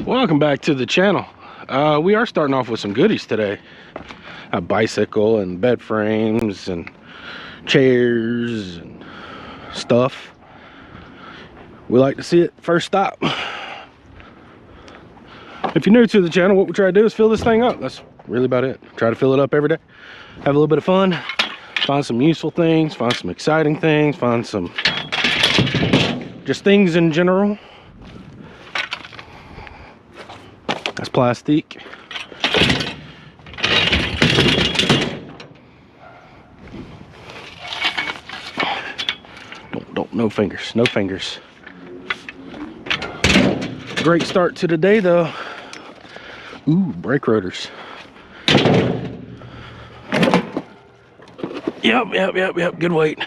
Welcome back to the channel. We are starting off with some goodies today. A bicycle and bed frames and chairs and stuff. We like to see it first stop. If you're new to the channel, what we try to do is fill this thing up. That's really about it. Try to fill it up every day. Have a little bit of fun. Find some useful things, find some exciting things, find some just things in general. That's plastic. No fingers, no fingers. Great start to the day though. Ooh, brake rotors. Yep, good weight.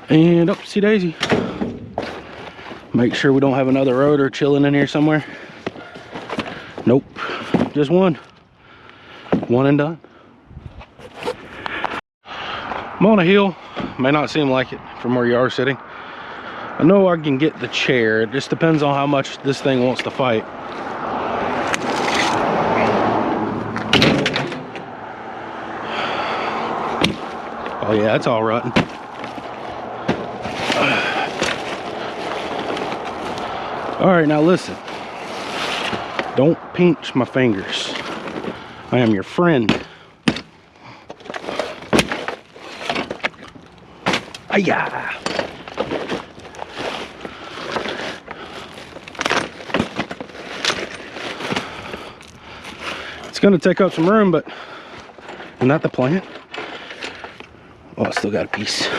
And oopsie daisy. Make sure we don't have another rotor chilling in here somewhere. Nope, just one and done. I'm on a hill. May not seem like it from where you are sitting. I know I can get the chair. It just depends on how much this thing wants to fight. Oh yeah, it's all rotten. All right, now listen. Don't pinch my fingers. I am your friend. Ayah! It's gonna take up some room, but isn't that the plan? Oh, I still got a piece.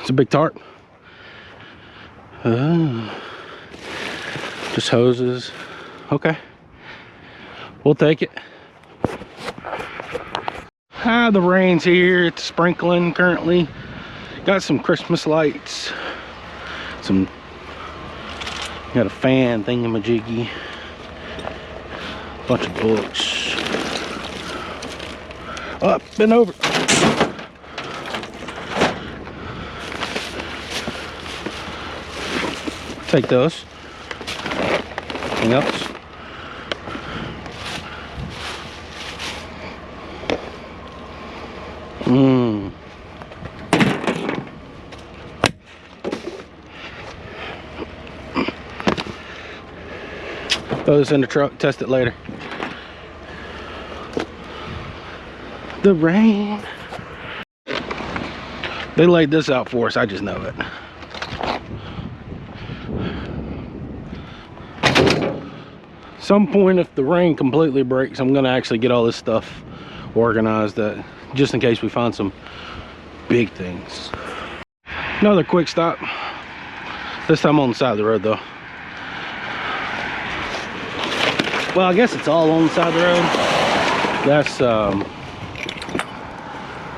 It's a big tarp. Just hoses. Okay, we'll take it. The rain's here. It's sprinkling currently. Got some Christmas lights. Got a fan thingamajiggy. Bunch of books. Up and over. Take those. Anything else? Throw this in the truck, test it later. The rain. They laid this out for us, I just know it. Some point, if the rain completely breaks, I'm gonna actually get all this stuff organized, just in case we find some big things. Another quick stop. This time on the side of the road though. Well, I guess it's all on the side of the road. That's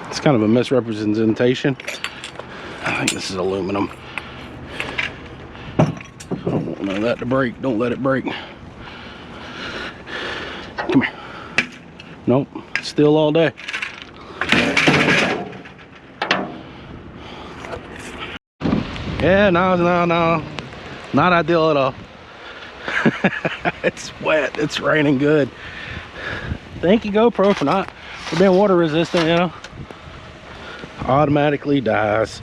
it's kind of a misrepresentation. I think this is aluminum. I don't want none of that to break. Don't let it break. Come here. Nope, still all day. Yeah, no, not ideal at all. It's wet, it's raining good. Thank you GoPro for being water resistant, you know. Automatically dies.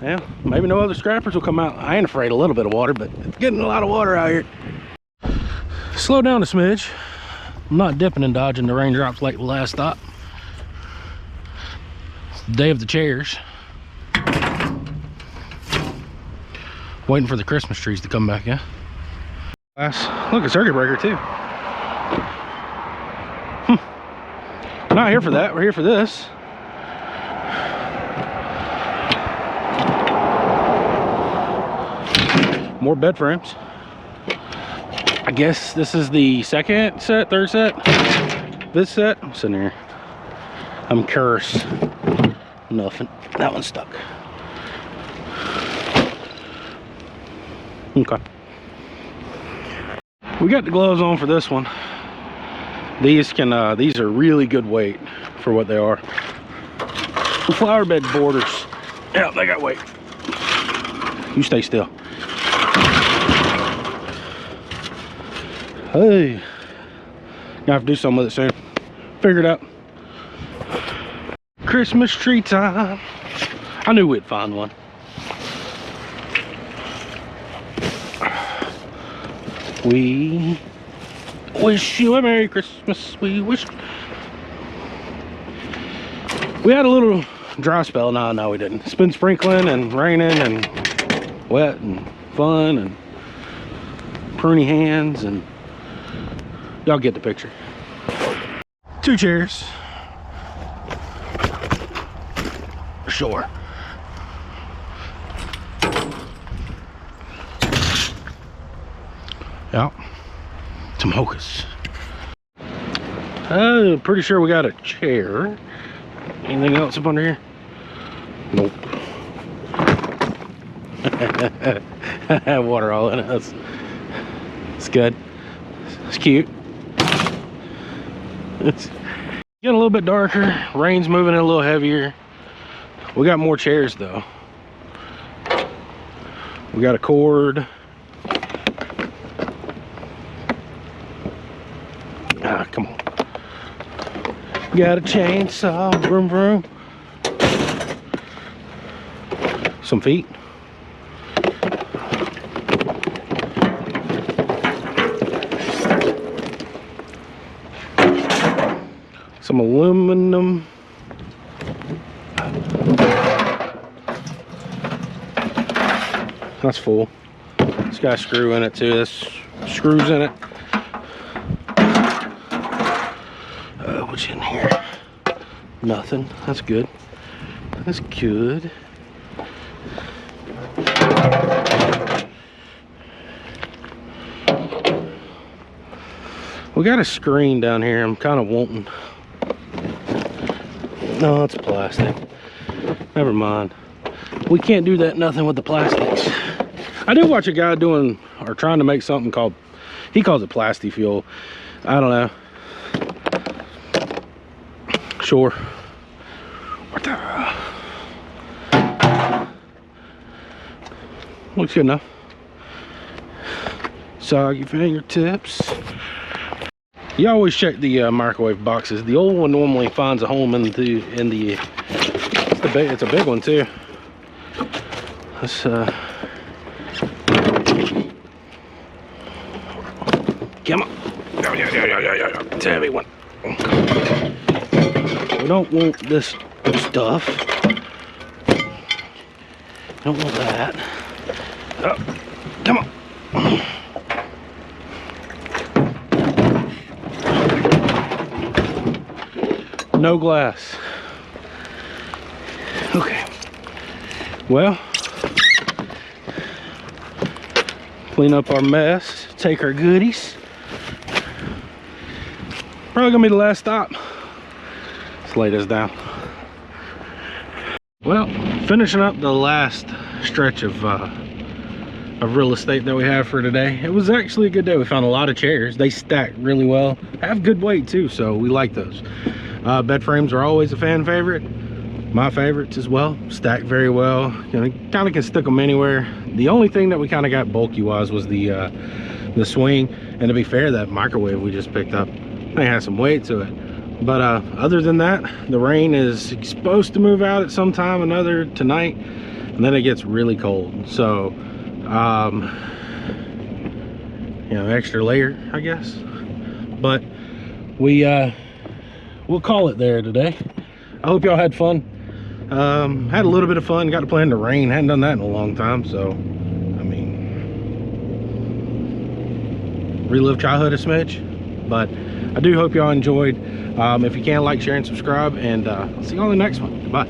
Yeah, maybe no other scrappers will come out. I ain't afraid a little bit of water, but it's getting a lot of water out here. Slow down a smidge. I'm not dipping and dodging the raindrops like the last stop. It's the day of the chairs. Waiting for the Christmas trees to come back, yeah? Look, a circuit breaker too. We're not here for that, we're here for this. More bed frames. I guess this is the second set, third set. This set, I'm sitting here. I'm cursed. nothing. That one's stuck. Okay. We got the gloves on for this one. These are really good weight for what they are. Flower bed borders. Yeah, they got weight. You stay still. Hey. Gonna have to do something with it soon. Figure it out. Christmas tree time. I knew we'd find one. We wish you a Merry Christmas. We had a little dry spell. No, we didn't. It's been sprinkling and raining and wet and fun and pruny hands, and y'all get the picture. 2 chairs. Sure. Yeah. Some hocus. Pretty sure we got a chair. Anything else up under here? Nope. Water all in it. It's good. It's cute. It's getting a little bit darker. Rain's moving in a little heavier. We got more chairs though. We got a cord. Come on. Got a chainsaw. Vroom vroom. Some feet. Some aluminum. That's full. It's got a screw in it too. This screws in it. What's in here? Nothing. That's good. That's good. We got a screen down here. I'm kind of wanting. No, it's plastic. Never mind. We can't do that nothing with the plastics. I did watch a guy doing or trying to make something called, he calls it plasti fuel. I don't know. Sure. What the? Looks good enough. Soggy fingertips. You always check the microwave boxes. The old one normally finds a home in the it's a big one too. Let's come on. Yeah. It's a heavy one. We don't want this stuff. Don't want that. Oh, come on. No glass. Okay. Well, clean up our mess, take our goodies. Probably gonna be the last stop. Let's lay this down. Well, finishing up the last stretch of real estate that we have for today. It was actually a good day. We found a lot of chairs. They stack really well. Have good weight too, so we like those. Bed frames are always a fan favorite. My favorites as well. Stack very well. You know, kind of can stick them anywhere. The only thing that we kind of got bulky wise was the swing. And to be fair, that microwave we just picked up, they had some weight to it. But other than that, the rain is supposed to move out at some time or another tonight, and then it gets really cold. So you know, extra layer, I guess. But we'll call it there today. I hope y'all had fun. Had a little bit of fun. Got to play in the rain. Hadn't done that in a long time. So, I mean, relive childhood a smidge. But I do hope y'all enjoyed. If you can, like, share, and subscribe. And I'll see you on the next one. Goodbye.